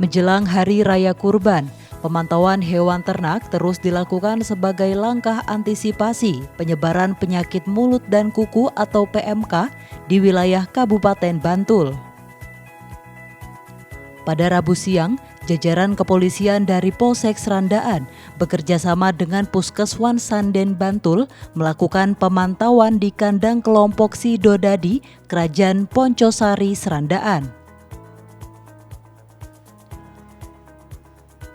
Menjelang Hari Raya Kurban, pemantauan hewan ternak terus dilakukan sebagai langkah antisipasi penyebaran penyakit mulut dan kuku atau PMK di wilayah Kabupaten Bantul. Pada Rabu siang, jajaran kepolisian dari Polsek Srandaan bekerjasama dengan Puskeswan Sanden Bantul melakukan pemantauan di kandang kelompok Sidodadi, Kerajaan Poncosari, Srandaan.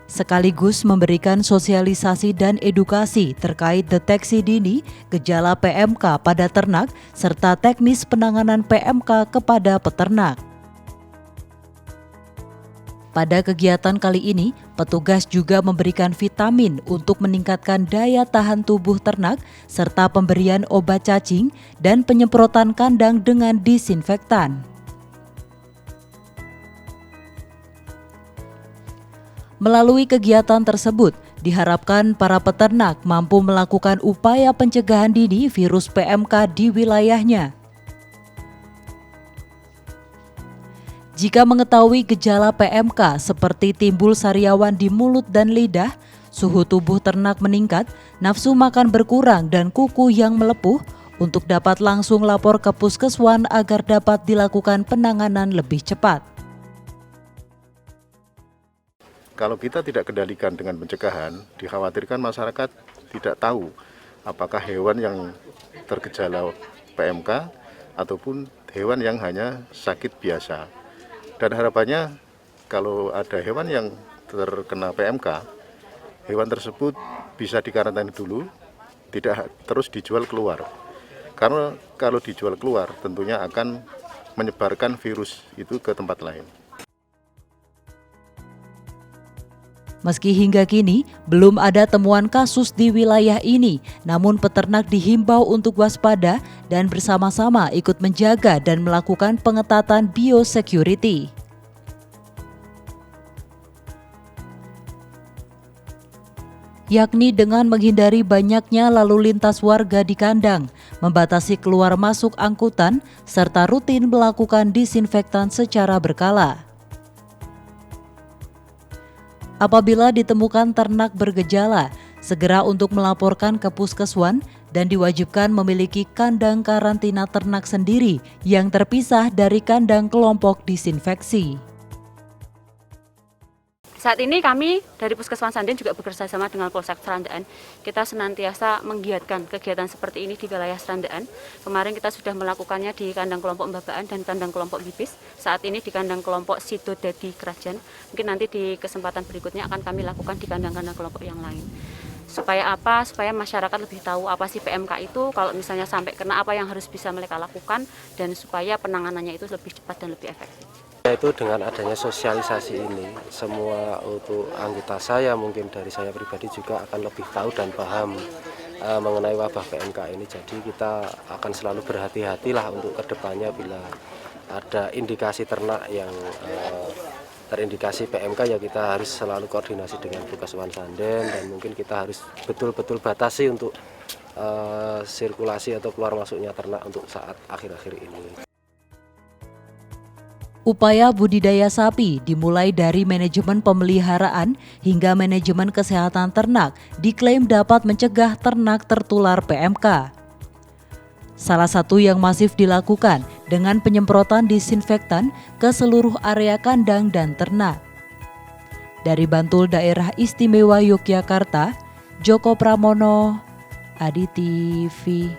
Sekaligus memberikan sosialisasi dan edukasi terkait deteksi dini gejala PMK pada ternak serta teknis penanganan PMK kepada peternak. Pada kegiatan kali ini, petugas juga memberikan vitamin untuk meningkatkan daya tahan tubuh ternak serta pemberian obat cacing dan penyemprotan kandang dengan disinfektan. Melalui kegiatan tersebut, diharapkan para peternak mampu melakukan upaya pencegahan dini virus PMK di wilayahnya. Jika mengetahui gejala PMK seperti timbul sariawan di mulut dan lidah, suhu tubuh ternak meningkat, nafsu makan berkurang dan kuku yang melepuh, untuk dapat langsung lapor ke puskeswan agar dapat dilakukan penanganan lebih cepat. Kalau kita tidak kendalikan dengan pencegahan, dikhawatirkan masyarakat tidak tahu apakah hewan yang tergejala PMK ataupun hewan yang hanya sakit biasa. Dan harapannya kalau ada hewan yang terkena PMK, hewan tersebut bisa dikarantina dulu, tidak terus dijual keluar. Karena kalau dijual keluar tentunya akan menyebarkan virus itu ke tempat lain. Meski hingga kini belum ada temuan kasus di wilayah ini, namun peternak dihimbau untuk waspada dan bersama-sama ikut menjaga dan melakukan pengetatan biosecurity. Yakni dengan menghindari banyaknya lalu lintas warga di kandang, membatasi keluar masuk angkutan, serta rutin melakukan disinfektan secara berkala. Apabila ditemukan ternak bergejala, segera untuk melaporkan ke puskeswan dan diwajibkan memiliki kandang karantina ternak sendiri yang terpisah dari kandang kelompok disinfeksi. Saat ini kami dari Puskeswan Sanden juga bekerjasama dengan Polsek Srandaan. Kita senantiasa menggiatkan kegiatan seperti ini di wilayah Srandaan. Kemarin kita sudah melakukannya di kandang kelompok Mbabaan dan kandang kelompok Bibis. Saat ini di kandang kelompok Sidodadi Kerajaan. Mungkin nanti di kesempatan berikutnya akan kami lakukan di kandang-kandang kelompok yang lain. Supaya apa? Supaya masyarakat lebih tahu apa sih PMK itu, kalau misalnya sampai kena apa yang harus bisa mereka lakukan, dan supaya penanganannya itu lebih cepat dan lebih efektif. Itu dengan adanya sosialisasi ini, semua untuk anggota saya, mungkin dari saya pribadi juga akan lebih tahu dan paham mengenai wabah PMK ini. Jadi kita akan selalu berhati-hatilah untuk kedepannya bila ada indikasi ternak yang terindikasi PMK, ya kita harus selalu koordinasi dengan Puskeswan Sanden dan mungkin kita harus betul-betul batasi untuk sirkulasi atau keluar masuknya ternak untuk saat akhir-akhir ini. Upaya budidaya sapi dimulai dari manajemen pemeliharaan hingga manajemen kesehatan ternak diklaim dapat mencegah ternak tertular PMK. Salah satu yang masif dilakukan dengan penyemprotan disinfektan ke seluruh area kandang dan ternak. Dari Bantul Daerah Istimewa Yogyakarta, Joko Pramono, Adi TV.